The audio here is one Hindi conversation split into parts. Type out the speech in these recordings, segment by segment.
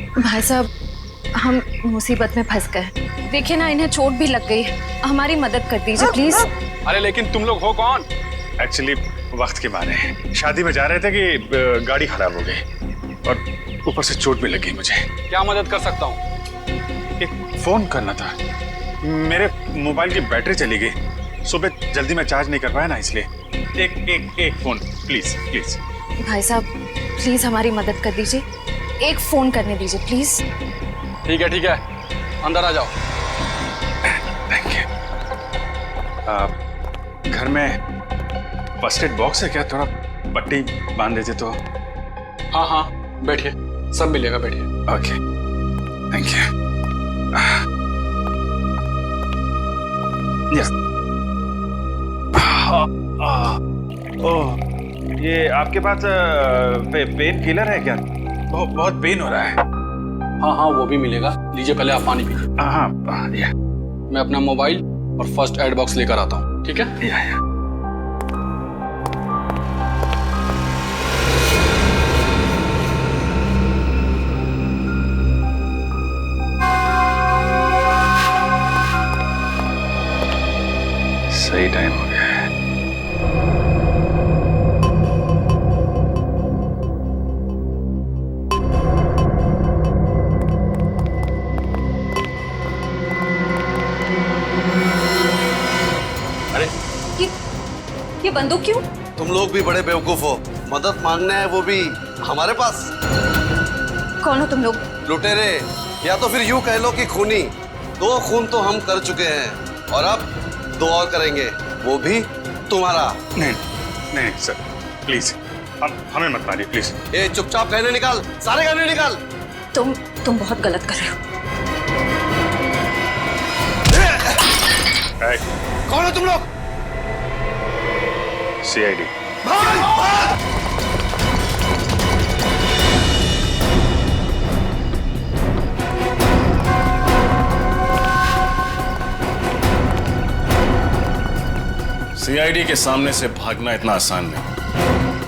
भाई साहब, हम मुसीबत में फंस गए। देखिए ना, इन्हें चोट भी लग गई। हमारी मदद कर दीजिए प्लीज। अरे लेकिन तुम लोग हो कौन? एक्चुअली वक्त के मारे शादी में जा रहे थे कि गाड़ी खराब हो गई और ऊपर से चोट भी लगी मुझे। क्या मदद कर सकता हूँ? एक फोन करना था, मेरे मोबाइल की बैटरी चली गई। सुबह जल्दी में चार्ज नहीं कर पाया ना, इसलिए एक फोन प्लीज प्लीज। भाई साहब प्लीज हमारी मदद कर दीजिए, एक फोन करने दीजिए प्लीज। ठीक है, अंदर आ जाओ। Thank you. घर में फर्स्ट एड बॉक्स है क्या? थोड़ा पट्टी बांध देते तो। हाँ, बैठिए, सब मिलेगा, बैठिए। Okay, thank you. यस। ओह, ये आपके पास पेन किलर है क्या? बहुत पेन हो रहा है। हाँ, वो भी मिलेगा। लीजिए, पहले आप पानी पीजिए। हाँ, या। मैं अपना मोबाइल और फर्स्ट एड बॉक्स लेकर आता हूँ, ठीक है? या। सही टाइम हो गया है। अरे ये बंदूक क्यों? तुम लोग भी बड़े बेवकूफ हो, मदद मांगने है वो भी हमारे पास। कौन हो तुम लोग? लुटेरे, या तो फिर यूं कह लो कि खूनी। 2 खून तो हम कर चुके हैं और अब 2 और करेंगे, वो भी तुम्हारा। नहीं सर, प्लीज हमें मत मारिए प्लीज। ये चुपचाप गहने निकाल, सारे गहने निकाल। तुम बहुत गलत कर रहे हो। कौन हो तुम लोग? CID। CID के सामने से भागना इतना आसान नहीं,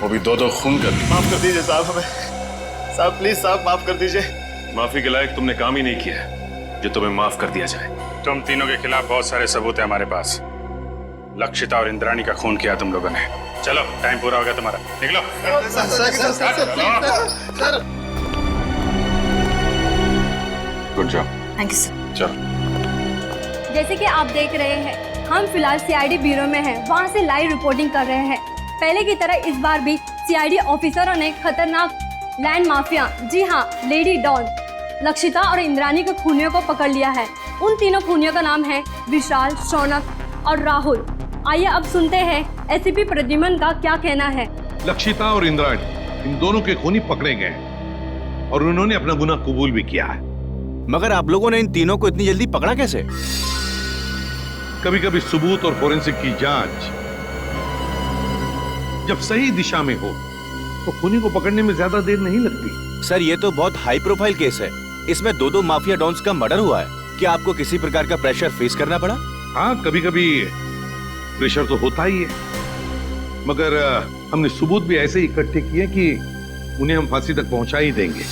वो भी 2 खून कर। माफ कर दीजिए साहब, हमें साहब प्लीज साहब माफ कर दीजिए। माफी के लायक तुमने काम ही नहीं किया है जो तुम्हें माफ कर दिया जाए। तुम तीनों के खिलाफ बहुत सारे सबूत है हमारे पास। लक्षिता और इंद्राणी का खून किया तुम लोगों ने। चलो, टाइम पूरा हो गया तुम्हारा, निकलो। Good job. Thank you sir. चलो। जैसे कि आप देख रहे हैं, हम फिलहाल CID ब्यूरो में हैं, वहाँ से लाइव रिपोर्टिंग कर रहे हैं। पहले की तरह इस बार भी CID ऑफिसरों ने खतरनाक लैंड माफिया, जी हाँ लेडी डॉन, लक्षिता और इंद्राणी के खूनियों को पकड़ लिया है। उन तीनों खूनियों का नाम है विशाल, शौनक और राहुल। आइए अब सुनते हैं ACP प्रद्युमन का क्या कहना है। लक्षिता और इंद्राणी, इन दोनों के खूनी पकड़े गए हैं और उन्होंने अपना गुनाह कबूल भी किया है। मगर आप लोगों ने इन तीनों को इतनी जल्दी पकड़ा कैसे? कभी कभी सबूत और फोरेंसिक की जांच जब सही दिशा में हो तो खूनी को पकड़ने में ज्यादा देर नहीं लगती। सर, ये तो बहुत हाई प्रोफाइल केस है। इसमें 2 माफिया डॉन्स का मर्डर हुआ है। क्या आपको किसी प्रकार का प्रेशर फेस करना पड़ा? हाँ, कभी कभी प्रेशर तो होता ही है, मगर हमने सबूत भी ऐसे इकट्ठे किए कि उन्हें हम फांसी तक पहुंचा ही देंगे।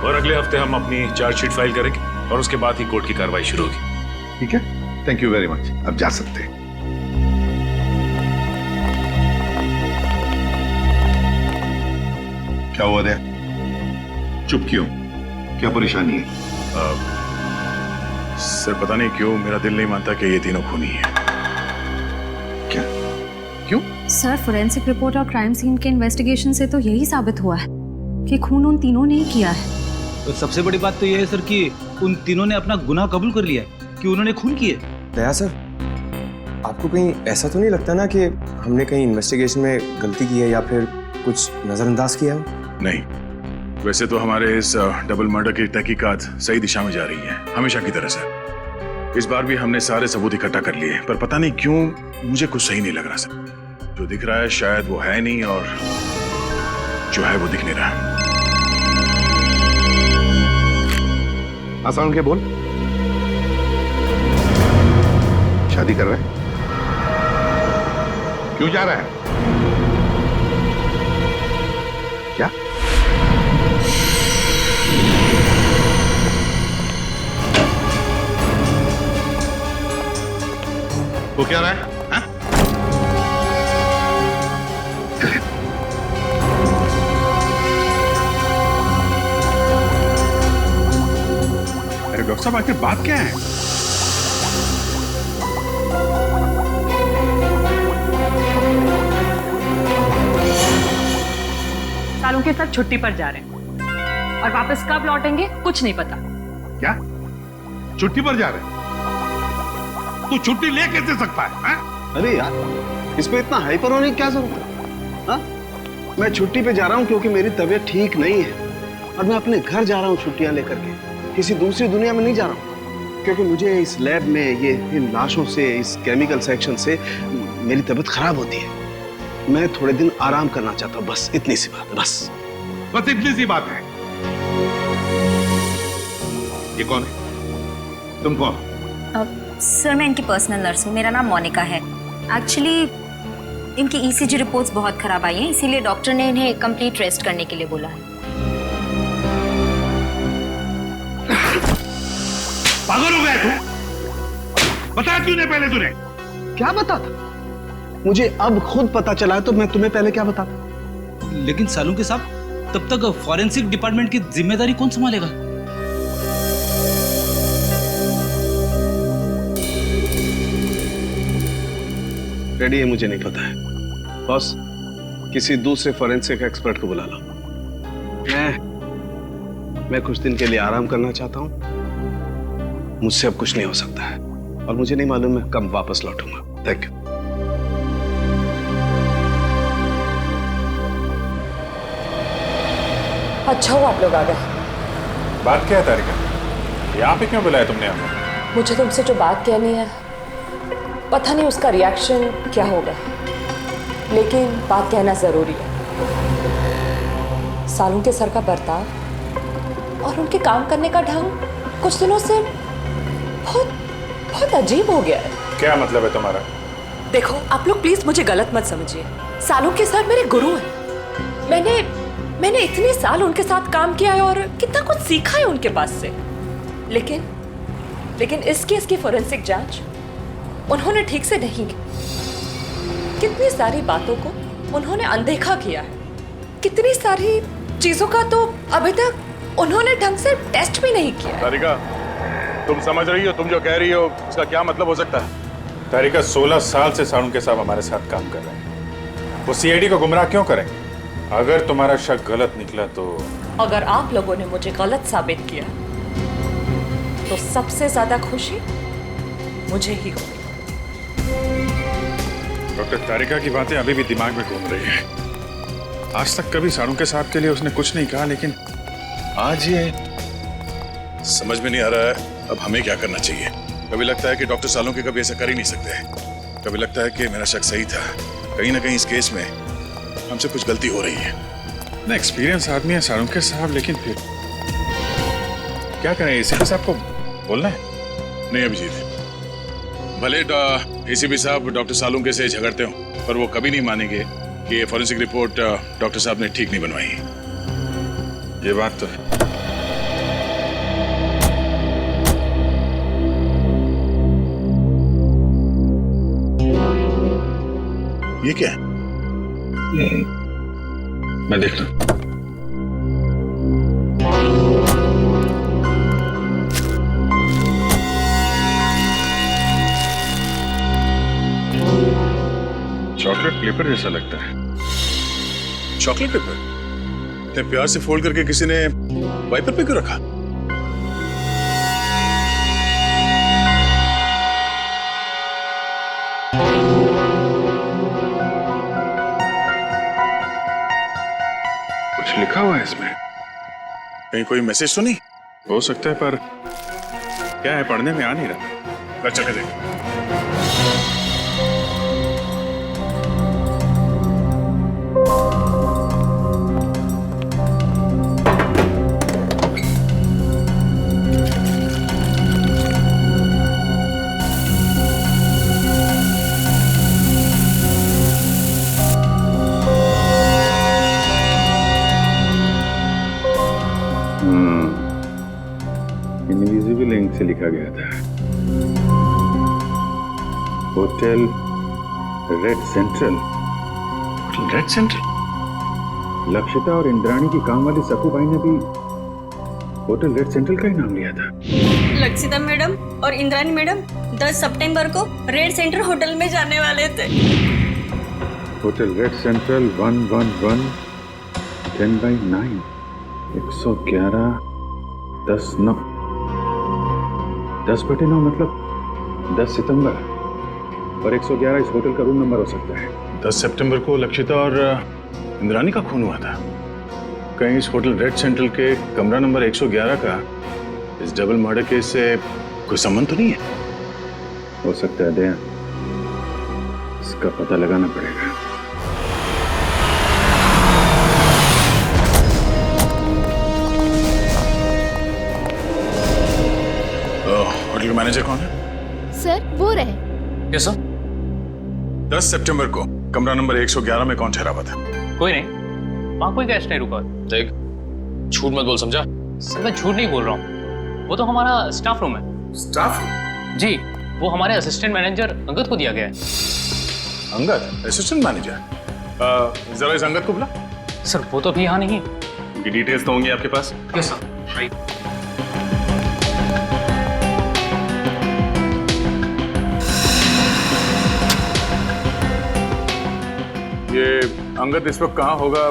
और अगले हफ्ते हम अपनी चार्जशीट फाइल करेंगे और उसके बाद ही कोर्ट की कार्रवाई शुरू होगी। ठीक है, थैंक यू वेरी मच। अब जा सकते हैं। क्या हुआ दे? चुप क्यों? क्या परेशानी है? सर, पता नहीं क्यों मेरा दिल नहीं मानता कि ये तीनों खूनी हैं। क्या? क्यों? सर, फोरेंसिक रिपोर्ट और क्राइम सीन के इन्वेस्टिगेशन से तो यही साबित हुआ है कि खून उन तीनों ने ही किया है। तो सबसे बड़ी बात तो यह है सर कि उन तीनों ने अपना गुनाह कबूल कर लिया कि उन्होंने खून किए। दया सर, आपको कहीं ऐसा तो नहीं लगता ना कि हमने कहीं इन्वेस्टिगेशन में गलती की है या फिर कुछ नजरअंदाज किया हो? नहीं, वैसे तो हमारे इस डबल मर्डर की तहकीकात सही दिशा में जा रही है, हमेशा की तरह से। इस बार भी हमने सारे सबूत इकट्ठा कर लिए, पर पता नहीं क्यों मुझे कुछ सही नहीं लग रहा सर। जो दिख रहा है शायद वो है नहीं, और जो है वो दिख नहीं रहा। आसान के बोल। शादी कर रहा है? क्यों जा रहा है? क्या? वो क्या रहा है? हाँ? अरे डॉक्टर साहब, आखिर बात क्या है? सालों के साथ छुट्टी पर जा रहे हैं और वापस कब लौटेंगे कुछ नहीं पता। क्या? छुट्टी पर जा रहे हैं? तू छुट्टी ले कैसे सकता है? हाँ? अरे यार, इस पे इतना हाइपर होने की क्या जरूरत है? हाँ? मैं छुट्टी पे जा रहा हूँ क्योंकि मेरी तबीयत ठीक नहीं है और मैं अपने घर जा रहा हूँ छुट्टियां लेकर के, किसी दूसरी दुनिया में नहीं जा रहा हूँ। क्योंकि मुझे इस लैब में ये इन लाशों से, इस केमिकल सेक्शन से मेरी तबीयत खराब होती है। मैं थोड़े दिन आराम करना चाहता हूँ, बस इतनी सी बात है। बस इतनी सी बात है। ये कौन है? तुम कौन? सर, मैं इनकी पर्सनल नर्स हूँ। मेरा नाम मोनिका है। एक्चुअली इनकी ईसीजी रिपोर्ट्स बहुत खराब आई हैं, इसीलिए डॉक्टर ने इन्हें कंप्लीट रेस्ट करने के लिए बोला है। पागल हो गया तू? बता क्यों नहीं पहले तूने? क्या बता था? मुझे अब खुद पता चला है तो मैं तुम्हें पहले क्या बताता? लेकिन सालों के साहब, तब तक फॉरेंसिक डिपार्टमेंट की जिम्मेदारी कौन संभालेगा? रेडी है, मुझे नहीं पता है। बॉस, किसी दूसरे फॉरेंसिक एक्सपर्ट को बुला लो। मैं कुछ दिन के लिए आराम करना चाहता हूं। मुझसे अब कुछ नहीं हो सकता है और मुझे नहीं मालूम मैं कब वापस लौटूंगा। Thank you. अच्छा हुआ आप लोग आ गए। बात क्या है तारिका? यहाँ पे क्यों बुलाया तुमने हमें? मुझे तुमसे जो बात कहनी है, पता नहीं उसका रिएक्शन क्या होगा, लेकिन बात कहना जरूरी है। सालों के सर का बर्ताव और उनके काम करने का ढंग कुछ दिनों से बहुत अजीब हो गया है। क्या मतलब है तुम्हारा? देखो, आप लोग प्लीज मुझे गलत मत समझिए। सालों के सर मेरे गुरु हैं। मैंने इतने साल उनके साथ काम किया है और कितना कुछ सीखा है उनके पास से। लेकिन इस केस की फोरेंसिक जांच उन्होंने ठीक से नहीं की। कितनी सारी बातों को उन्होंने अनदेखा किया है। कितनी सारी चीजों का तो अभी तक उन्होंने ढंग से टेस्ट भी नहीं किया है। तारिका, तुम समझ रही हो? तुम जो कह रही हो उसका क्या मतलब हो सकता है? तारिका, 16 साल से सालों के साथ हमारे साथ काम कर रहे हैं। वो सीआईडी को गुमराह क्यों करें? अगर तुम्हारा शक गलत निकला तो? अगर आप लोगों ने मुझे गलत साबित किया तो सबसे ज्यादा खुशी मुझे ही होगी। डॉक्टर, तारिका की बातें अभी भी दिमाग में घूम रही हैं। आज तक कभी सालों के साथ के लिए उसने कुछ नहीं कहा, लेकिन आज ये समझ में नहीं आ रहा है अब हमें क्या करना चाहिए। कभी लगता है कि डॉक्टर सालों के कभी ऐसा कर ही नहीं सकते, कभी लगता है कि मेरा शक सही था। कहीं ना कहीं इस केस में हमसे कुछ गलती हो रही है। ना एक्सपीरियंस आदमी है सालों के साहब, लेकिन फिर क्या करें? एसीपी साहब को बोलना है? नहीं अभिजीत, भले एसीपी साहब डॉक्टर सालुंके से झगड़ते हो, पर वो कभी नहीं मानेंगे कि ये फॉरेंसिक रिपोर्ट डॉक्टर साहब ने ठीक नहीं बनवाई। ये बात तो है। ये क्या है? मैं देखता हूं। चॉकलेट पेपर जैसा लगता है। Chocolate paper? इतने प्यार से फोल्ड करके किसी ने वाइपर पे क्यों रखा? कुछ लिखा हुआ है इसमें। कहीं कोई मैसेज तो नहीं? हो सकता है, पर क्या है पढ़ने में आ नहीं रहा। कर चले देख। से लिखा गया था, hotel red central. Hotel red central? Lakshita और इंद्राणी की काम वाली सकूबाई ने भी होटल रेड सेंट्रल का ही नाम लिया था। लक्षिता मैडम और इंद्रानी मैडम 10 सितंबर को रेड सेंटर होटल में जाने वाले थे। होटल रेड सेंट्रल 111 10/9 111 10/9 10/9 मतलब 10 सितंबर, और 111 इस होटल का रूम नंबर हो सकता है। 10 सितंबर को लक्षिता और इंद्रानी का खून हुआ था। कहीं इस होटल रेड सेंट्रल के कमरा नंबर 111 का इस डबल मर्डर केस से कोई संबंध तो नहीं है? हो सकता है दया, इसका पता लगाना पड़ेगा। होटल मैनेजर कौन है? सर वो रहे। Yes sir. 10 सितंबर को कमरा नंबर 111 में कौन ठहरा हुआ था? कोई नहीं, वहाँ कोई गेस्ट नहीं रुका। देख, झूठ मत बोल, समझा? सर मैं झूठ नहीं बोल रहा हूँ, वो तो हमारा स्टाफ रूम है। स्टाफ? जी, वो हमारे असिस्टेंट मैनेजर अंगद को दिया गया है। Angad assistant manager? जरा इस अंगद को बुला। सर वो तो अभी यहाँ नहीं। उनकी डिटेल्स तो होंगी आपके पास? Yes sir. राइट। ये अंगद इस वक्त कहाँ होगा,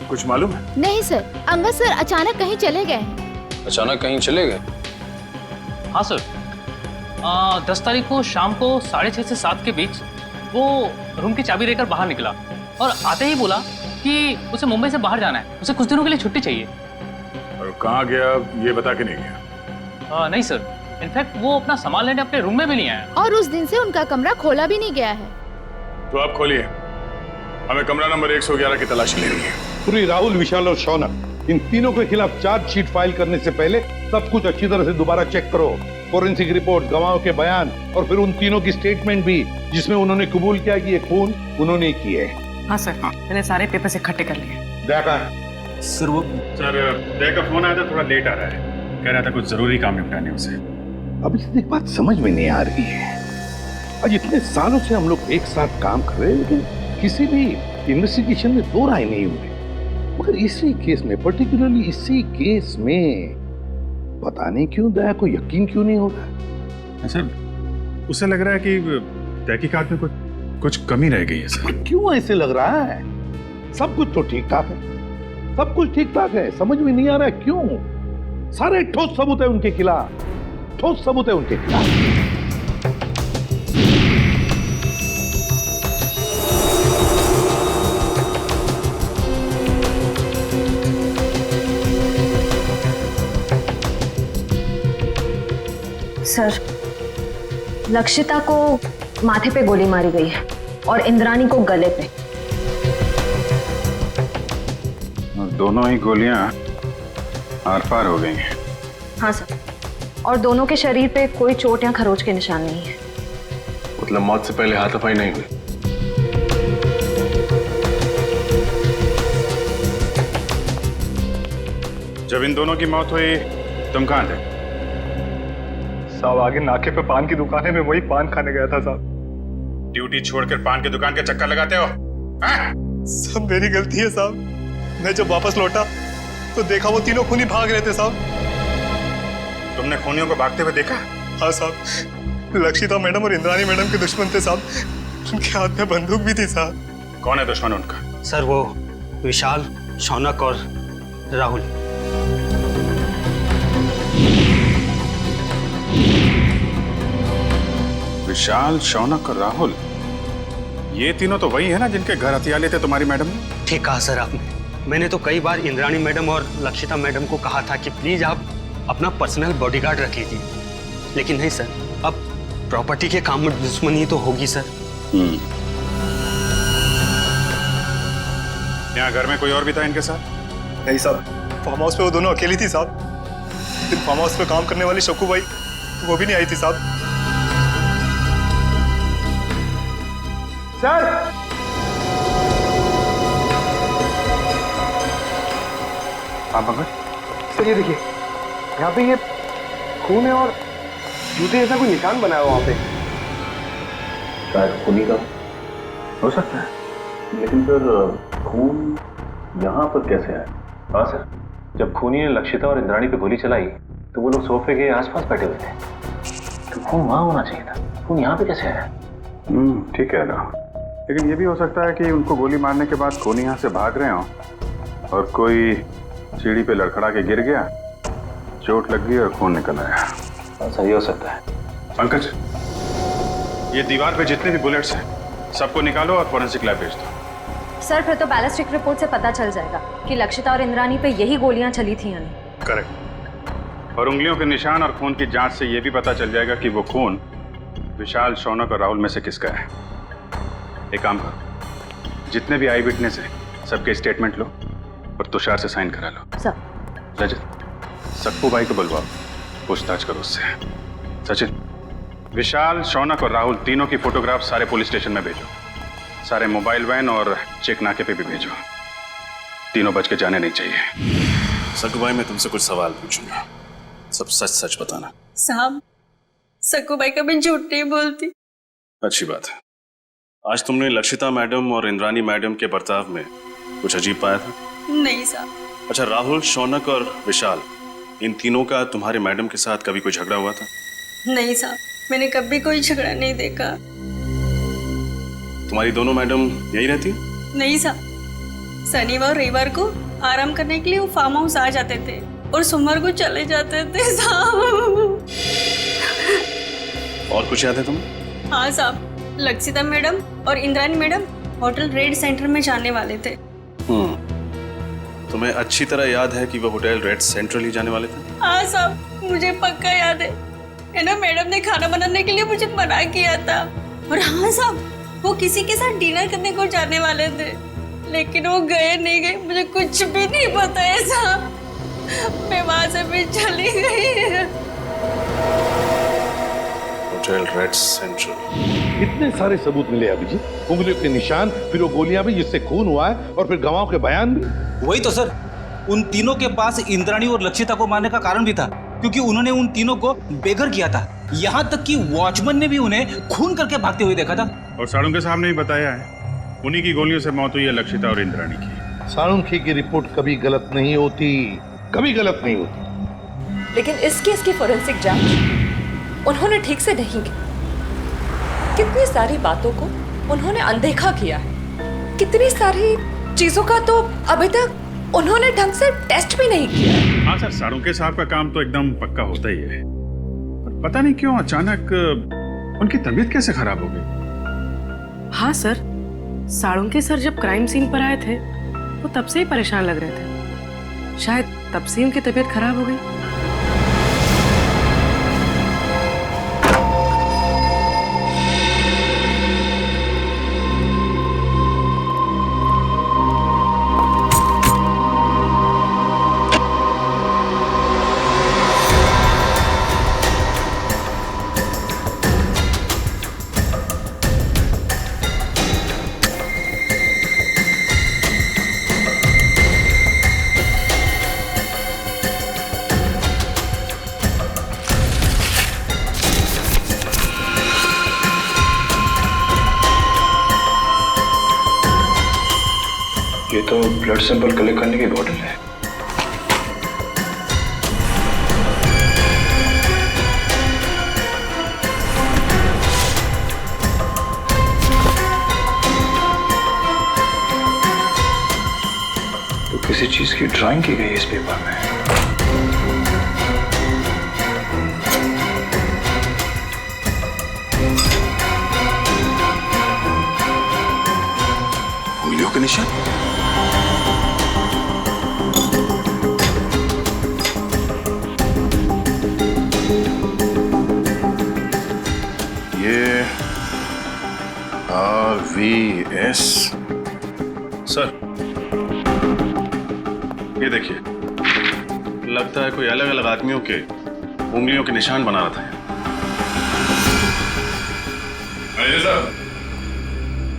कुछ मालूम है? नहीं सर, अंगद सर अचानक कहीं चले गए हैं। अचानक कहीं चले गए? हाँ सर, 10 तारीख को शाम को 6:30 से 7 के बीच वो रूम की चाबी लेकर बाहर निकला और आते ही बोला कि उसे मुंबई से बाहर जाना है, उसे कुछ दिनों के लिए छुट्टी चाहिए। और कहाँ गया ये बता के नहीं गया? नहीं सर, इनफैक्ट वो अपना सामान लेने अपने रूम में भी नहीं आया। और उस दिन से उनका कमरा खोला भी नहीं गया है। तो आप खोलिए, हमें कमरा नंबर 111 की तलाशी लेनी है। पूरी राहुल, विशाल और शौनक, इन तीनों के खिलाफ चार्जशीट फाइल करने से पहले सब कुछ अच्छी तरह से दोबारा चेक करो। फोरेंसिक रिपोर्ट, गवाहों के बयान और फिर उन तीनों की स्टेटमेंट भी, जिसमें उन्होंने कबूल किया कि ये खून उन्होंने किए। हाँ सर, मैंने सारे पेपर्स इकट्ठे कर लिए। देखा सर, वो सर दया का फोन आया था, थोड़ा लेट आ रहा है, कह रहा था कुछ जरूरी काम निपटाने उसे। अब इससे एक बात समझ में नहीं आ रही है, आज इतने सालों से हम लोग एक साथ काम कर रहे हैं, लेकिन किसी भी इन्वेस्टिगेशन में दो राय नहीं हुई। मगर इसी केस में, पर्टिकुलरली इसी केस में, पता नहीं क्यों दया को यकीन क्यों नहीं हो रहा। सर, उसे लग रहा है कि तहकीकात में कुछ कमी रह गई है सर। क्यों ऐसे लग रहा है? सब कुछ तो ठीक ठाक है, सब कुछ ठीक ठाक है, समझ में नहीं आ रहा है क्यों? सारे ठोस सबूत है उनके खिलाफ, ठोस सबूत है उनके खिलाफ। सर, लक्षिता को माथे पे गोली मारी गई है और इंद्रानी को गले पे। और दोनों ही गोलियां आर पार हो गई हैं। हाँ सर, और दोनों के शरीर पे कोई चोट या खरोच के निशान नहीं है। मतलब मौत से पहले हाथापाई नहीं हुई? जब इन दोनों की मौत हुई तुम कहाँ थे? साहब, आगे नाके पे पान की दुकान है, मैं वही पान खाने गया था साहब। ड्यूटी छोड़कर पान की दुकान के चक्कर लगाते हो? सब मेरी गलती है साहब। मैं जब वापस लौटा तो देखा वो तीनों खूनी भाग रहे थे साहब। तुमने खूनियों को भागते हुए देखा? हाँ साहब, लक्षिता मैडम और इंद्रानी मैडम के दुश्मन थे साहब। उनके हाथ में बंदूक भी थी साहब। कौन है दुश्मन उनका? सर वो विशाल, शौनक और राहुल। विशाल, शौनक और राहुल, ये तीनों तो वही है ना जिनके घर हथियार लेते तुम्हारी मैडम ने? ठीक कहा सर आपने। मैंने तो कई बार इंद्राणी मैडम और लक्षिता मैडम को कहा था कि प्लीज आप अपना पर्सनल बॉडीगार्ड रख लीजिए, लेकिन नहीं सर, अब प्रॉपर्टी के काम में दुश्मनी तो होगी सर। यहाँ घर में कोई और भी था इनके साथ? नहीं साहब, फार्म हाउस पे वो दोनों अकेली थी साहब। दिन फार्म हाउस पे काम करने वाली शक्कू भाई, वो भी नहीं आई थी साहब। सर, हाँ भगत। सर ये देखिए, यहाँ पे ये खून है और जूते ऐसा कोई निशान बनाया वहां पे। शायद खूनी का हो सकता है, लेकिन फिर खून यहाँ पर कैसे आया? हाँ सर, जब खूनी ने लक्षिता और इंद्राणी पे गोली चलाई तो वो लोग सोफे के आसपास बैठे हुए थे, तो खून वहां होना चाहिए था। खून यहाँ पे कैसे आया? ठीक है ना, लेकिन ये भी हो सकता है कि उनको गोली मारने के बाद खूनी यहाँ से भाग रहे हों और कोई सीढ़ी पे लड़खड़ा के गिर गया, चोट लग गई और खून निकल आया। सही हो सकता है। पंकज, ये दीवार पे जितने भी बुलेट्स हैं सबको निकालो और फोरेंसिक लैब भेज दो। सर फिर तो बैलिस्टिक रिपोर्ट से पता चल जाएगा कि लक्षिता और इंद्राणी पे यही गोलियां चली थी यानी। करेक्ट। और उंगलियों के निशान और खून की जांच से यह भी पता चल जाएगा कि वो खून विशाल, शौनक और राहुल में से किसका है। एक काम करो, जितने भी आई विटनेस है सबके स्टेटमेंट लो और तुषार से साइन करा लो। सर। रजत, सक्कू भाई को बुलवाओ, पूछताछ करो उससे। सचिन, विशाल, शौनक और राहुल तीनों की फोटोग्राफ सारे पुलिस स्टेशन में भेजो। सारे मोबाइल वैन और चेक नाके पे भी भेजो। तीनों बच के जाने नहीं चाहिए। सक्कू भाई, मैं तुमसे कुछ सवाल पूछूंगा, सब सच सच बताना। साहब, सक्कू भाई कभी झूठ नहीं बोलती। अच्छी बात है। आज तुमने लक्षिता मैडम और इंद्राणी मैडम के बर्ताव में कुछ अजीब पाया था? नहीं साहब। अच्छा, राहुल, शौनक और विशाल, इन तीनों का तुम्हारे मैडम के साथ कभी कोई झगड़ा हुआ था? नहीं साहब, मैंने कभी कोई झगड़ा नहीं देखा। तुम्हारी दोनों मैडम यही रहती? नहीं साहब, शनिवार और रविवार को आराम करने के लिए वो फार्म हाउस आ जाते थे और सोमवार को चले जाते थे साहब। और कुछ याद है तुम्हें? हाँ साहब, लक्षिता मैडम और Indrani madam hotel red centre में जाने वाले थे। तुम्हें अच्छी तरह याद है कि वो होटल रेड सेंट्रल ही जाने वाले थे? हाँ साहब, मुझे पक्का याद है ना, मैडम ने खाना बनाने के लिए मुझे मना किया था। और हाँ साहब, वो किसी के साथ डिनर करने को जाने वाले थे, लेकिन वो गए नहीं गए मुझे कुछ भी नहीं पता है साहब। मैं वहां से भी चली गई। Hotel red central. इतने सारे सबूत मिले अभिजीत, उंगलियों के निशान, फिर वो गोलियां भी जिससे खून हुआ है, और फिर गवाहों के बयान भी। वही तो सर, उन तीनों के पास इंद्राणी और लक्षिता को मारने का कारण भी था, क्योंकि उन्होंने उन तीनों को बेघर किया था। यहाँ तक कि वॉचमैन ने भी उन्हें खून करके भागते हुए देखा था। और साळुंखे साहब ने भी बताया है, उन्हीं की गोलियों से मौत हुई है लक्षिता और इंद्राणी की। साळुंखे की रिपोर्ट कभी गलत नहीं होती, कभी गलत नहीं होती। लेकिन इस केस की फोरेंसिक जांच उन्होंने ठीक से नहीं की। कितनी सारी बातों को उन्होंने अनदेखा किया है, कितनी सारी चीजों का तो अभी तक उन्होंने ढंग से टेस्ट भी नहीं किया। हाँ सर, साळुंखे साहब का काम तो एकदम पक्का होता ही है, पर पता नहीं क्यों अचानक उनकी तबीयत कैसे खराब हो गई। हाँ सर, साळुंखे सर जब क्राइम सीन पर आए थे वो तब से ही परेशान लग रहे थे, शायद तब से उनकी तबीयत खराब हो गई। ये तो ब्लड सैंपल कलेक्ट करने की बॉटल है। तो किसी चीज की ड्राइंग की गई इस पेपर में। उंगलियों के निशान। ये RVS सर, ये देखिए, लगता है कोई अलग अलग आदमियों के उंगलियों के निशान बना रहा था। मैनेजर साहब,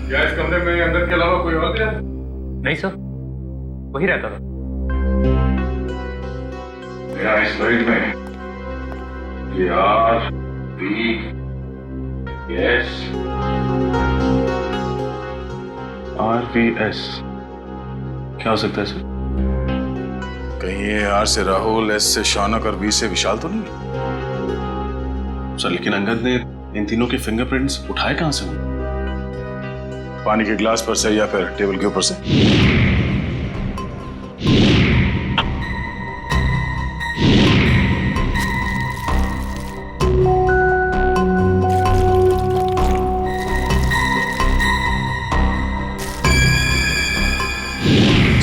क्या इस कमरे में अंदर के अलावा कोई और गया? नहीं सर, वही रहता था। मेरा इस मरीज में ये RVS क्या हो सकता है सर? कहीं ये R से राहुल, S से शौनक और V से विशाल तो नहीं? सर लेकिन अंगद ने इन तीनों के फिंगरप्रिंट्स उठाए कहां से? पानी के ग्लास पर से या फिर टेबल के ऊपर से?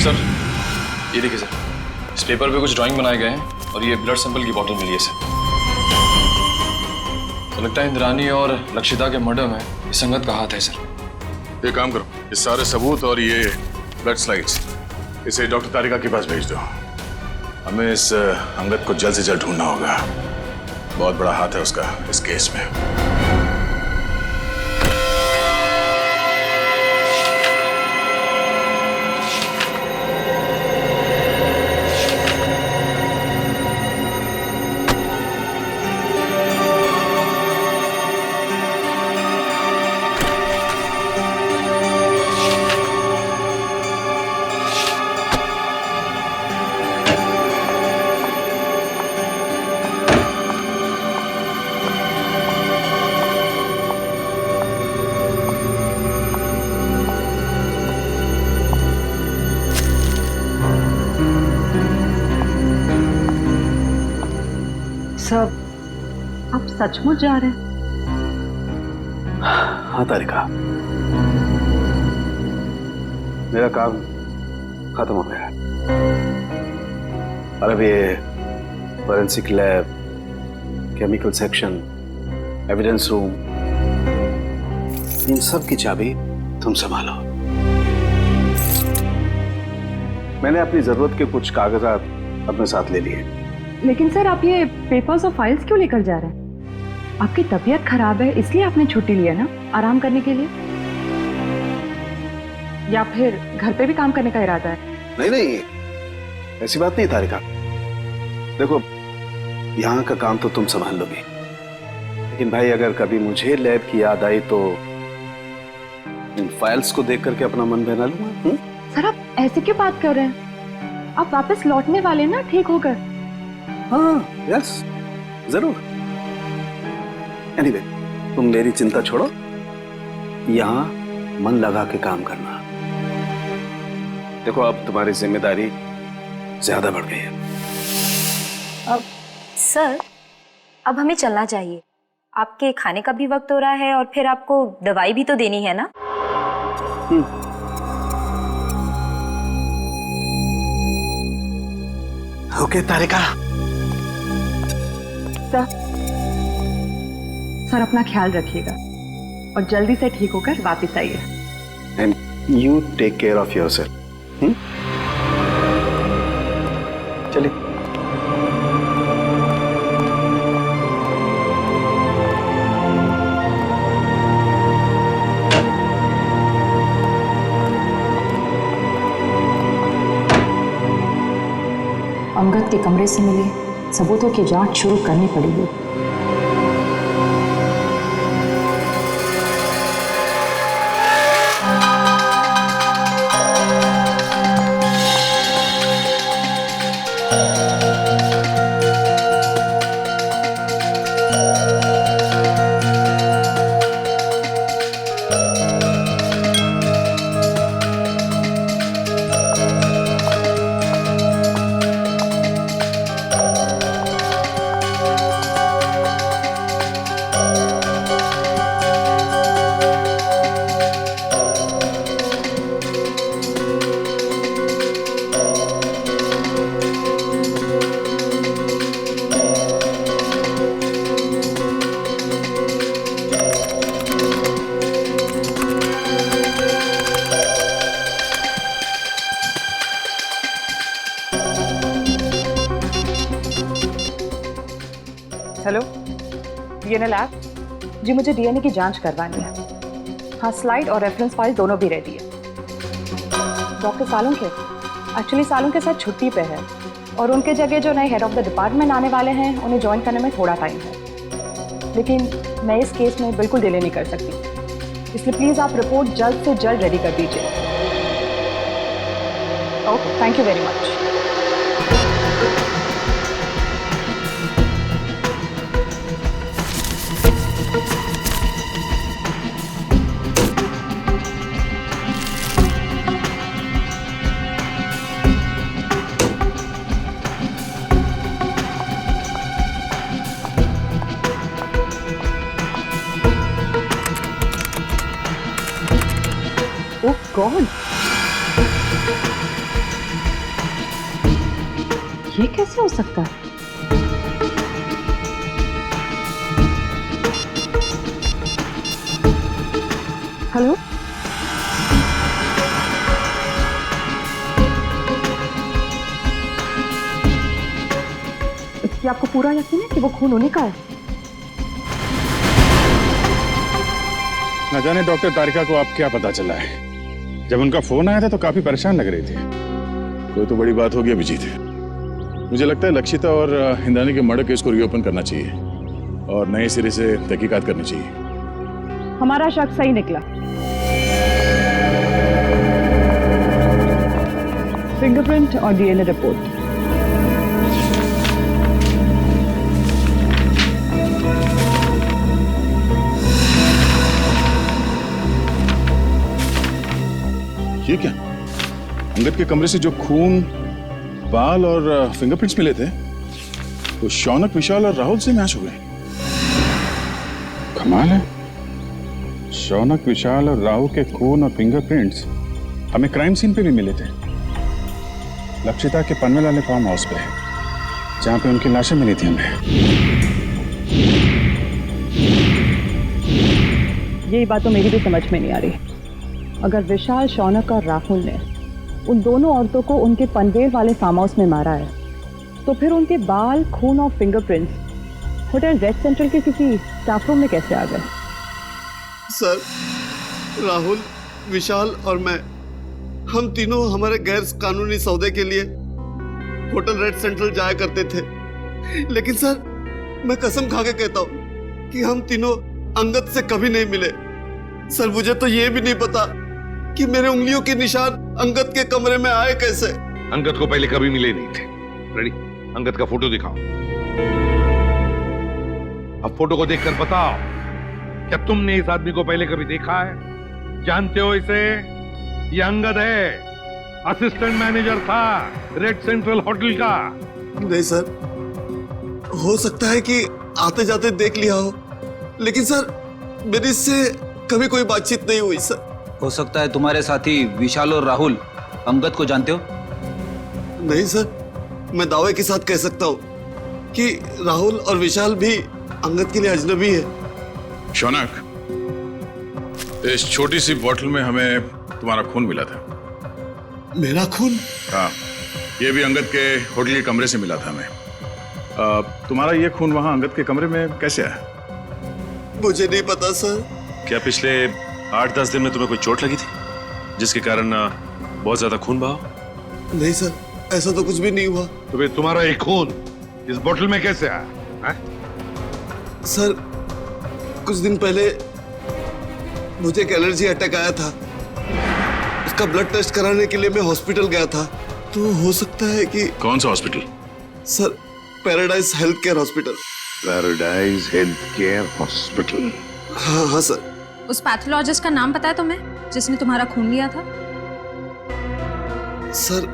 सर ये देखिए सर, इस पेपर पे कुछ ड्राइंग बनाए गए हैं और ये ब्लड सैंपल की बोतल मिली है सर। तो लगता है इंद्रानी और लक्षिता के मर्डर में इस संगत का हाथ है सर। ये काम करो, ये सारे सबूत और ये ब्लड स्लाइड्स इसे डॉक्टर तारिका के पास भेज दो। हमें इस अंगद को जल्द से जल्द ढूंढना होगा। बहुत बड़ा हाथ है उसका इस केस में। सब आप सचमुच जा रहे हैं? हाँ तारिका, मेरा काम खत्म हो गया है। और अब ये forensic lab, chemical section, evidence room, इन सब की चाबी तुम संभालो। मैंने अपनी जरूरत के कुछ कागजात अपने साथ ले लिए। लेकिन सर आप ये पेपर्स और फाइल्स क्यों लेकर जा रहे हैं? आपकी तबीयत खराब है इसलिए आपने छुट्टी ली है ना, आराम करने के लिए? या फिर घर पे भी काम करने का इरादा है? नहीं नहीं, ऐसी बात नहीं तारिका। देखो, यहाँ का काम तो तुम संभाल लोगी, लेकिन भाई अगर कभी मुझे लैब की याद आई तो इन फाइल्स को देख करके अपना मन बहला लूंगा। सर आप ऐसे क्यों बात कर रहे हैं? आप वापस लौटने वाले हैं ना ठीक होकर? हाँ यस जरूर। एनीवे, तुम मेरी चिंता छोड़ो, यहाँ मन लगा के काम करना। देखो अब तुम्हारी जिम्मेदारी ज्यादा बढ़ गई है। अब सर अब हमें चलना चाहिए। आपके खाने का भी वक्त हो रहा है और फिर आपको दवाई भी तो देनी है ना। ओके तारिका। सर अपना ख्याल रखिएगा और जल्दी से ठीक होकर वापस आइए। And you take care of yourself. चलिए। अंगद के कमरे से मिले सबूतों की जांच शुरू करनी पड़ेगी। हेलो, डीएनए लैब जी, मुझे डीएनए की जांच करवानी है। हाँ, स्लाइड और रेफरेंस फाइल दोनों भी रेडी है। डॉक्टर सालुंखे एक्चुअली सालुंखे साथ छुट्टी पे है और उनके जगह जो नए हेड ऑफ द डिपार्टमेंट आने वाले हैं उन्हें ज्वाइन करने में थोड़ा टाइम है। लेकिन मैं इस केस में बिल्कुल डिले नहीं कर सकती, इसलिए प्लीज़ आप रिपोर्ट जल्द से जल्द रेडी कर दीजिए। Okay, thank you very much. Oh God, ये कैसे हो सकता है? हेलो, क्या आपको पूरा यकीन है कि वो खून उन्हीं का है? न जाने डॉक्टर तारिका को आप क्या पता चला है। जब उनका फोन आया था तो काफी परेशान लग रही थी। कोई तो बड़ी बात हो गई अभिजीत। मुझे लगता है लक्षिता और इंद्राणी के मर्डर केस को रीओपन करना चाहिए और नए सिरे से तहकीकात करनी चाहिए। हमारा शक सही निकला। फिंगरप्रिंट और डीएनए रिपोर्ट। ये क्या? अंगद के कमरे से जो खून, बाल और फिंगरप्रिंट्स मिले थे वो शौनक, विशाल और राहुल से मैच हो गए। कमाल है, शौनक, विशाल और राहुल के खून और फिंगरप्रिंट्स हमें क्राइम सीन पे भी मिले थे। लक्षिता के पनवेल वाले फार्म हाउस पे, जहां पे उनकी लाशें मिली थी हमें। यही बात तो मेरी भी समझ में नहीं आ रही। अगर विशाल, शौनक और राहुल ने उन दोनों औरतों को उनके पनवेल वाले फार्म हाउस में मारा है, तो फिर उनके बाल, खून और फिंगरप्रिंट्स होटल रेड सेंट्रल के किसी स्टाफ रूम में कैसे आ गए? सर, राहुल, विशाल और मैं, हम तीनों हमारे गैर कानूनी सौदे के लिए होटल रेड सेंट्रल जाया करते थे। लेकिन सर, मैं कसम खा के कहता हूँ कि हम तीनों अंगद से कभी नहीं मिले। सर, मुझे तो ये भी नहीं पता कि मेरे उंगलियों के निशान अंगद के कमरे में आए कैसे। अंगद को पहले कभी मिले नहीं थे। रेडी, अंगद का फोटो दिखाओ। अब फोटो को देखकर बताओ, क्या तुमने इस आदमी को पहले कभी देखा है? जानते हो इसे? ये अंगद है, असिस्टेंट मैनेजर था रेड सेंट्रल होटल का। नहीं सर, हो सकता है कि आते जाते देख लिया हो, लेकिन सर मेरी इससे कभी कोई बातचीत नहीं हुई सर। हो सकता है तुम्हारे साथी विशाल और राहुल अंगद को जानते हो? नहीं सर, मैं दावे के साथ कह सकता हूँ कि राहुल और विशाल भी अंगद के लिए अजनबी है। शौनक, इस छोटी सी बोतल में हमें तुम्हारा खून मिला था। मेरा खून? हाँ, ये भी अंगद के होटल के कमरे से मिला था हमें। तुम्हारा ये खून वहां अंगद के कमरे में कैसे आया? मुझे नहीं पता सर। क्या पिछले 8-10 दिन में तुम्हें कोई चोट लगी थी जिसके कारण बहुत ज्यादा खून बहा? नहीं सर, ऐसा तो कुछ भी नहीं हुआ। तो फिर तुम्हारा एक खून इस बोतल में कैसे आया? सर, कुछ दिन पहले मुझे एक एलर्जी अटैक आया था। उसका ब्लड टेस्ट कराने के लिए मैं हॉस्पिटल गया था। तो हो सकता है कि... कौन सा hospital? Sir, paradise health care hospital. Paradise health care hospital? हाँ हाँ सर। उस पैथोलॉजिस्ट का नाम पता है तुम्हें जिसने तुम्हारा खून लिया था? सर,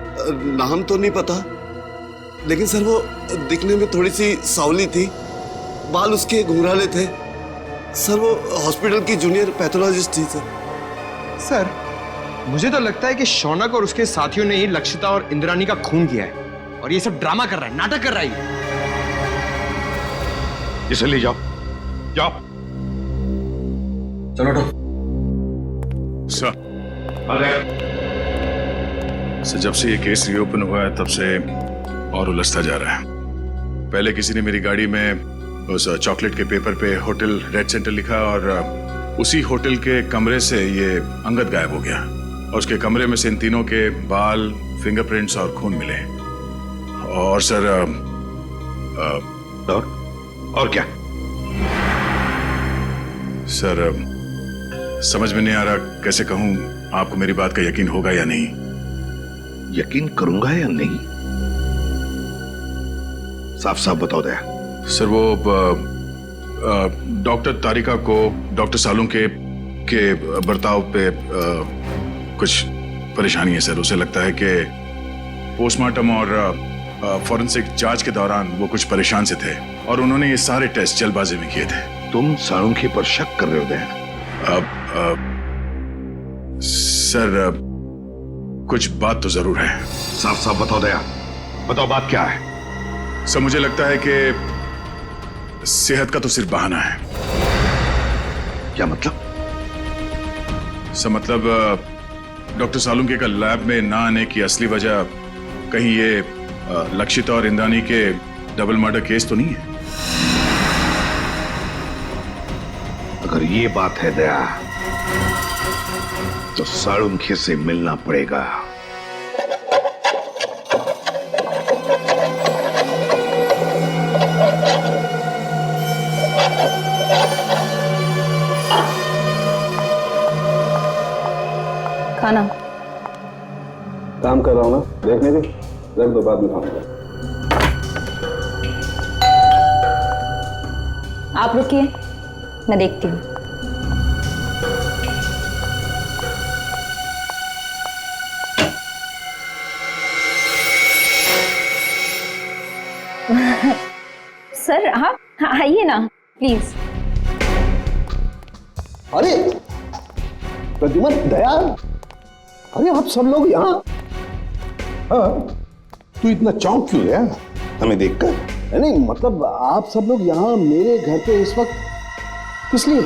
नाम तो नहीं पता, लेकिन सर वो दिखने में थोड़ी सी सावली थी, बाल उसके घुंघराले थे। सर, वो हॉस्पिटल की जूनियर पैथोलॉजिस्ट थी सर। सर, मुझे तो लगता है कि शौनक और उसके साथियों ने ही लक्षिता और इंद्राणी का खून किया है और ये सब ड्रामा कर रहा है, नाटक कर रहा है। इसे ले जाओ, जाओ। चलो सर। सर, जब से ये केस रीओपन हुआ है तब से और उलझता जा रहा है। पहले किसी ने मेरी गाड़ी में उस चॉकलेट के पेपर पे होटल रेड सेंटर लिखा और उसी होटल के कमरे से ये अंगद गायब हो गया और उसके कमरे में से इन तीनों के बाल, फिंगरप्रिंट्स और खून मिले। और सर और क्या? सर समझ में नहीं आ रहा कैसे कहूं आपको मेरी बात का यकीन होगा या नहीं। यकीन करूंगा या नहीं? साफ साफ बताओ दया। सर वो डॉक्टर तारिका को डॉक्टर सालुंग के बर्ताव पे कुछ परेशानी है सर। उसे लगता है कि पोस्टमार्टम और फॉरेंसिक जांच के दौरान वो कुछ परेशान से थे और उन्होंने ये सारे टेस्ट जल्दबाजी में किए थे। तुम सालुंखे पर शक कर रहे हो दया? सर कुछ बात तो जरूर है। साफ साफ बताओ दया, बताओ बात क्या है? सर मुझे लगता है कि सेहत का तो सिर्फ बहाना है। क्या मतलब? सर मतलब डॉक्टर सालुंखे का लैब में ना आने की असली वजह कहीं ये लक्षिता और इंद्रानी के डबल मर्डर केस तो नहीं है? अगर ये बात है दया तो सालुंखे से मिलना पड़ेगा। खाना काम कर रहा हूं ना, देखने दे, रख दो, बाद में खाऊंगा। आप रुकिए, मैं देखती हूँ। सर आप आइए ना प्लीज। अरे प्रद्युमन, दया, अरे आप सब लोग यहाँ? हाँ, तू इतना चौंक क्यों गया हमें देखकर? नहीं मतलब आप सब लोग यहाँ मेरे घर पे इस वक्त किस लिए?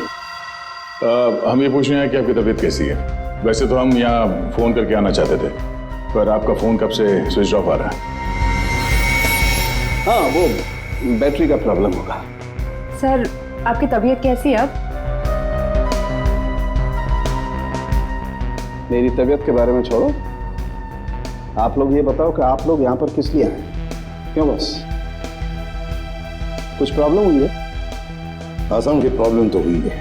हम ये पूछ रहे हैं कि आपकी तबीयत कैसी है। वैसे तो हम यहाँ फोन करके आना चाहते थे, पर आपका फोन कब से स्विच ऑफ आ रहा है। हाँ, वो बैटरी का प्रॉब्लम होगा। सर आपकी तबीयत कैसी है अब? मेरी तबीयत के बारे में छोड़ो, आप लोग ये बताओ कि आप लोग यहाँ पर किस लिए आए? क्यों, बस कुछ प्रॉब्लम हुई है? आसाम की प्रॉब्लम तो हुई है।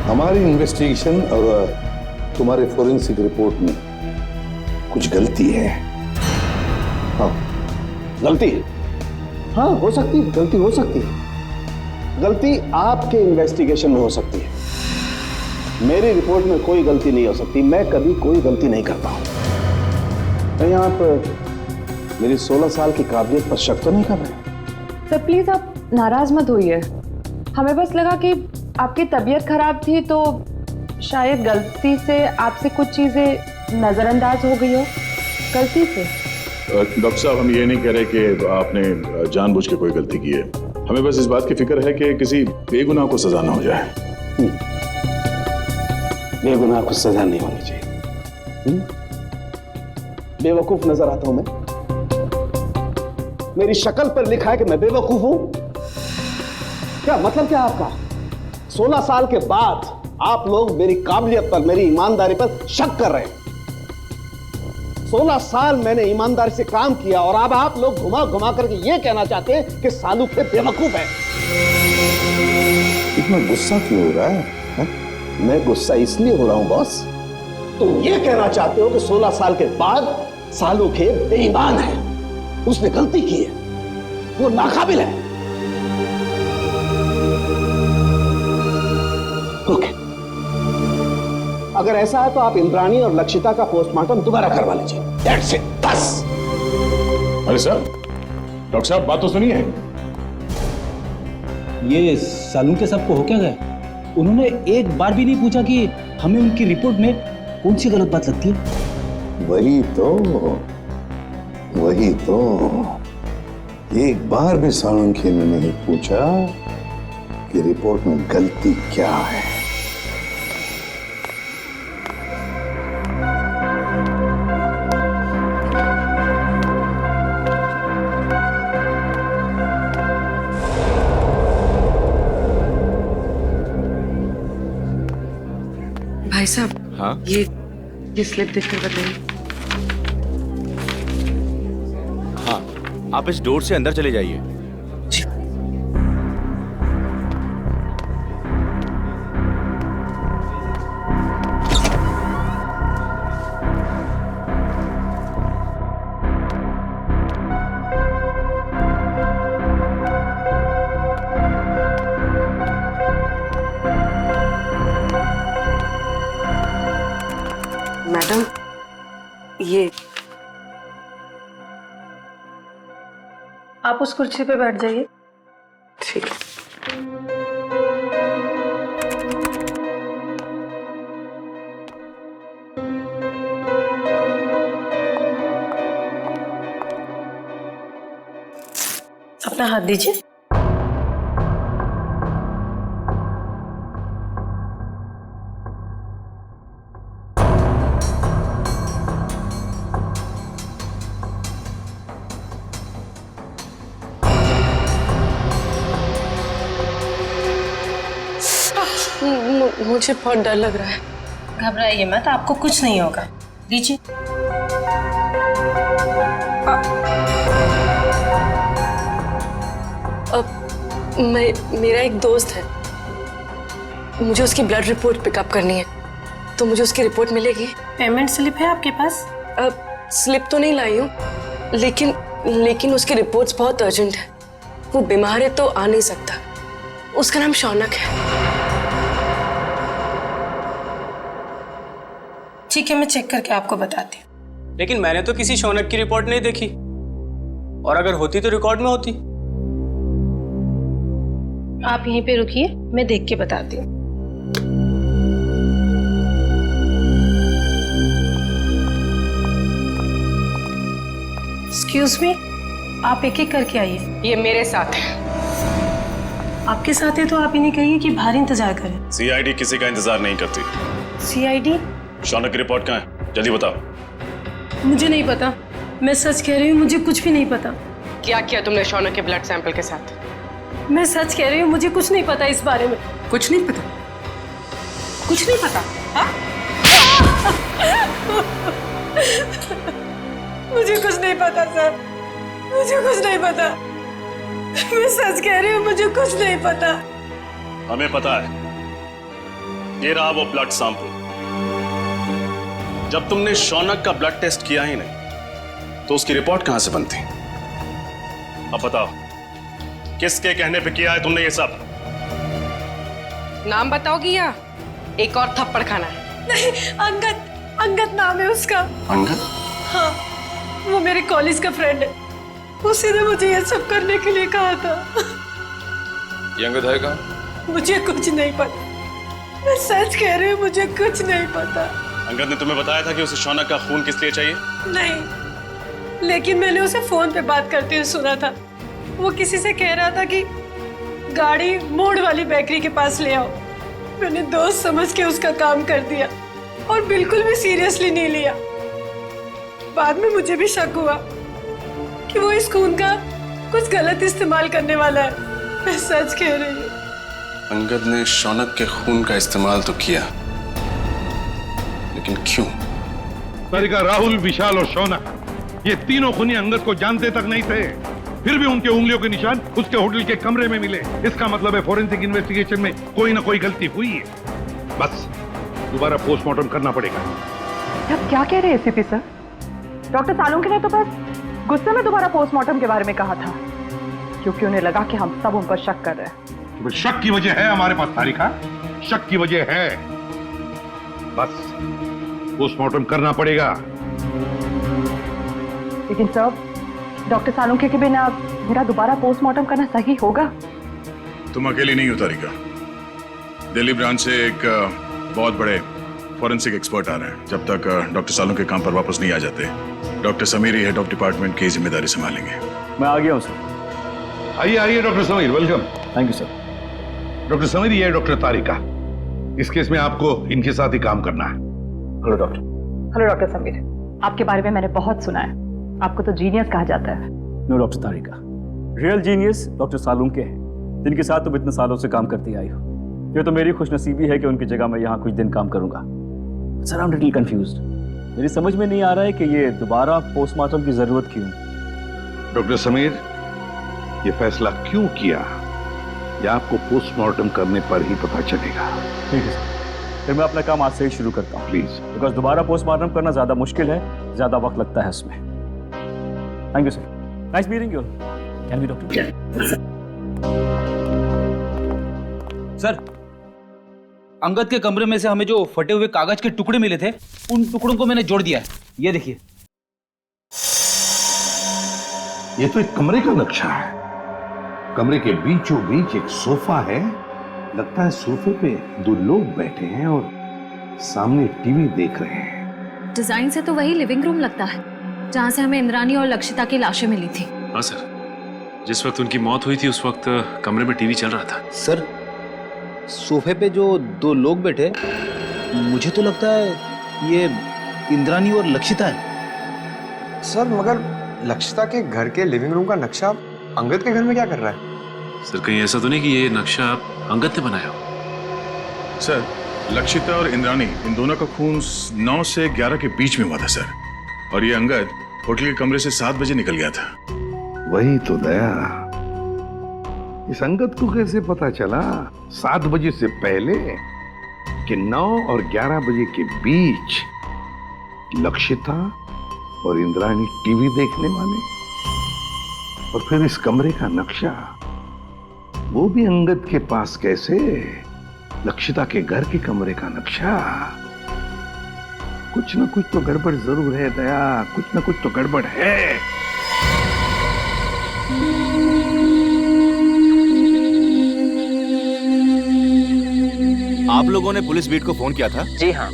हमारी इन्वेस्टिगेशन और तुम्हारे फोरेंसिक रिपोर्ट में कुछ गलती है। हाँ, गलती? हाँ, हो सकती है, गलती हो सकती है। गलती आपके इन्वेस्टिगेशन में हो सकती है, मेरी रिपोर्ट में कोई गलती नहीं हो सकती। मैं कभी कोई गलती नहीं करता हूं। कहीं आप मेरी 16 साल की काबिलियत पर शक तो नहीं कर रहे? सर प्लीज आप नाराज मत होइए, हमें बस लगा कि आपकी तबीयत खराब थी तो शायद गलती से आपसे कुछ चीजें नजरअंदाज हो गई हो, गलती से। डॉक्टर साहब, हम ये नहीं कह रहे कि आपने जानबूझ के कोई गलती की है। हमें बस इस बात की फिक्र है कि किसी बेगुनाह को सजा ना हो जाए। बेगुनाह को सजा नहीं होनी चाहिए। बेवकूफ नजर आता हूं मैं? मेरी शक्ल पर लिखा है कि मैं बेवकूफ हूं? क्या मतलब क्या आपका? 16 साल के बाद आप लोग मेरी काबिलियत पर, मेरी ईमानदारी पर शक कर रहे हैं। 16 साल मैंने ईमानदारी से काम किया और अब आप लोग घुमा घुमा करके ये कहना चाहते हैं कि सालुखे बेवकूफ है। इतना गुस्सा क्यों हो रहा है? मैं गुस्सा इसलिए हो रहा हूं बॉस, तुम ये कहना चाहते हो कि 16 साल के बाद सालुखे बेईमान है, उसने गलती की है, वो नाकाबिल है। ओके, अगर ऐसा है तो आप इंद्राणी और लक्षिता का पोस्टमार्टम दोबारा करवा लीजिए। That's it, बस। अरे सर, डॉक्टर साहब बात तो सुनिए। ये सालुंखे साहब को हो क्या गया? उन्होंने एक बार भी नहीं पूछा कि हमें उनकी रिपोर्ट में कौन सी गलत बात लगती है। वही तो एक बार भी सालुंखे ने नहीं पूछा कि रिपोर्ट में गलती क्या है। भाई साहब, हाँ? ये स्लिप देखकर बताइए। हाँ, आप इस डोर से अंदर चले जाइए। ये आप उस कुर्सी पे बैठ जाइए। ठीक है। अपना हाथ दीजिए। मुझे बहुत डर लग रहा है। घबराइए मत, आपको कुछ नहीं होगा। दीजिए। मेरा एक दोस्त है, मुझे उसकी ब्लड रिपोर्ट पिकअप करनी है, तो मुझे उसकी रिपोर्ट मिलेगी? पेमेंट स्लिप है आपके पास? स्लिप तो नहीं लाई हूँ, लेकिन उसकी रिपोर्ट्स बहुत अर्जेंट है। वो बीमार है तो आ नहीं सकता। उसका नाम शौनक है। ठीक है, मैं चेक करके आपको बताती हूँ। लेकिन मैंने तो किसी शौनक की रिपोर्ट नहीं देखी, और अगर होती तो रिकॉर्ड में होती। आप यहीं पे रुकिए, मैं देख के बताती हूँ। एक्सक्यूज मी, आप एक एक करके आइए। ये मेरे साथ है। आपके साथ है तो आप इन्हें कहिए कि बाहर इंतजार करें। सीआईडी किसी का इंतजार नहीं करती। सीआईडी? शौनक की रिपोर्ट कहाँ है? जल्दी बताओ। मुझे नहीं पता, मैं सच कह रही हूँ, मुझे कुछ भी नहीं पता। क्या किया तुमने शौनक के ब्लड सैंपल के साथ? मैं सच कह रही हूँ, मुझे कुछ नहीं पता इस बारे में। कुछ नहीं पता? कुछ नहीं पता? हाँ? मुझे कुछ नहीं पता सर, मुझे कुछ नहीं पता। मैं सच कह रही हूँ, मुझे कुछ नहीं पता। हमें पता है। ये रहा वो ब्लड सैंपल। जब तुमने शौनक का ब्लड टेस्ट किया ही नहीं, तो उसकी रिपोर्ट कहां से बनती? अब बताओ, किसके कहने पे किया है तुमने ये सब? नाम बताओगी या एक और थप्पड़ खाना है? नहीं, अंगद नाम है उसका। अंगद? हाँ, वो मेरे कॉलेज का फ्रेंड है। उसी ने मुझे ये सब करने के लिए कहा था। ये अंगद है कहाँ? मुझे कुछ नहीं पता, मैं सच कह रही हूँ, मुझे कुछ नहीं पता। अंगद ने तुम्हें बताया था कि उसे शौनक का खून किस लिए चाहिए? नहीं, लेकिन मैंने उसे फोन पे बात करते हुए सुना था। वो किसी से कह रहा था कि गाड़ी मोड़ वाली बेकरी के पास ले आओ। मैंने दोस्त समझ के उसका काम कर दिया और बिल्कुल भी सीरियसली नहीं लिया। बाद में मुझे भी शक हुआ कि वो इस खून का कुछ गलत इस्तेमाल करने वाला है। मैं सच कह रही हूँ। अंगद ने शौनक के खून का इस्तेमाल तो किया, लेकिन क्यों? तारिका, राहुल, विशाल और शौनक, ये तीनों खूनी अंगद को जानते तक नहीं थे। फिर भी उनके उंगलियों के निशान उसके होटल के कमरे में मिले। इसका मतलब है फोरेंसिक इन्वेस्टिगेशन में कोई ना कोई गलती हुई है। बस दोबारा पोस्टमार्टम करना पड़ेगा। आप क्या कह रहे हैं एसीपी सर? डॉक्टर सालुंके ने तो बस गुस्से में दोबारा पोस्टमार्टम के बारे में कहा था, क्योंकि उन्हें लगा कि हम सब उन पर शक कर रहे हैं। तो शक की वजह है हमारे पास तारिका, शक की वजह है। बस पोस्टमार्टम करना पड़ेगा। लेकिन सर, डॉक्टर सालुंके के बिना मेरा दोबारा पोस्टमार्टम करना सही होगा? तुम अकेली नहीं हो तारिका। दिल्ली ब्रांच से एक बहुत बड़े फॉरेंसिक एक्सपर्ट आ रहे हैं। जब तक डॉक्टर सालुंके काम पर वापस नहीं आ जाते, doctor Sameer head of department की जिम्मेदारी संभालेंगे। मैं आ गया हूं सर। आइए आइए doctor Sameer, welcome. Thank you sir. Doctor Sameer, ये है डॉक्टर तारिका। इस केस में आपको इनके साथ ही काम करना है। Hello doctor. Hello doctor Sameer, आपके बारे में मैंने बहुत सुना है। आपको तो जीनियस कहा जाता है। नो डॉक्टर तारिका, रियल जीनियस डॉक्टर सालुंके हैं, जिनके साथ तुम इतने सालों से काम करती आई हो। ये तो मेरी खुशनसीबी है कि उनकी जगह मैं यहाँ कुछ दिन काम करूंगा। Sir, I am little confused. मेरी समझ में नहीं आ रहा है कि ये दोबारा पोस्टमार्टम की जरूरत क्यों? डॉक्टर समीर, ये फैसला क्यों किया, यह आपको पोस्टमार्टम करने पर ही पता चलेगा। ठीक है सर, फिर मैं अपना काम आज से ही शुरू करता हूँ प्लीज। बिकॉज दोबारा पोस्टमार्टम करना ज्यादा मुश्किल है, ज्यादा वक्त लगता है उसमें। Thank you sir, nice meeting you. Can we doctor? Sir, Angad के कमरे में से हमें जो फटे हुए कागज के टुकड़े मिले थे, उन टुकड़ों को मैंने जोड़ दिया है। ये देखिए। ये तो एक कमरे का नक्शा है। कमरे के बीचों बीच एक सोफा है। लगता है सोफे पे 2 लोग बैठे हैं और सामने टीवी देख रहे हैं। डिजाइन से तो वही लिविंग रूम लगता है जहाँ से हमें इंद्रानी और लक्षिता की लाशें मिली थी। हाँ सर, जिस वक्त उनकी मौत हुई थी उस वक्त कमरे में टीवी चल रहा था। सर, सोफे पे जो 2 लोग बैठे, मुझे तो लगता है ये इंद्रानी और लक्षिता है। सर मगर लक्षिता के घर के लिविंग रूम का नक्शा अंगद के घर में क्या कर रहा है? सर कहीं ऐसा तो नहीं कि ये नक्शा अंगद ने बनाया हो? सर, लक्षिता और इंद्रानी इन दोनों का खून 9 से 11 के बीच में हुआ था सर। और ये अंगद होटल के कमरे से 7 बजे निकल गया था। वही तो दया, इस अंगद को कैसे पता चला 7 बजे से पहले कि 9 और 11 बजे के बीच लक्षिता और इंद्राणी टीवी देखने वाले? और फिर इस कमरे का नक्शा वो भी अंगद के पास कैसे? लक्षिता के घर के कमरे का नक्शा। कुछ ना कुछ तो गड़बड़ जरूर है दया, कुछ ना कुछ तो गड़बड़ है। आप लोगों ने पुलिस बीट को फोन किया था? जी हाँ।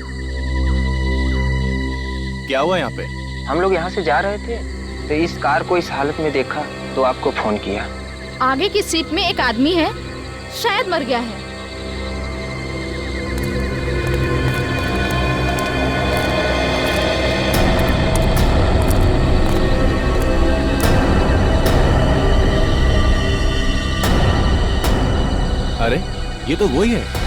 क्या हुआ यहाँ पे? हम लोग यहाँ से जा रहे थे तो इस कार को इस हालत में देखा तो आपको फोन किया। आगे की सीट में एक आदमी है, शायद मर गया है। अरे ये तो वही है।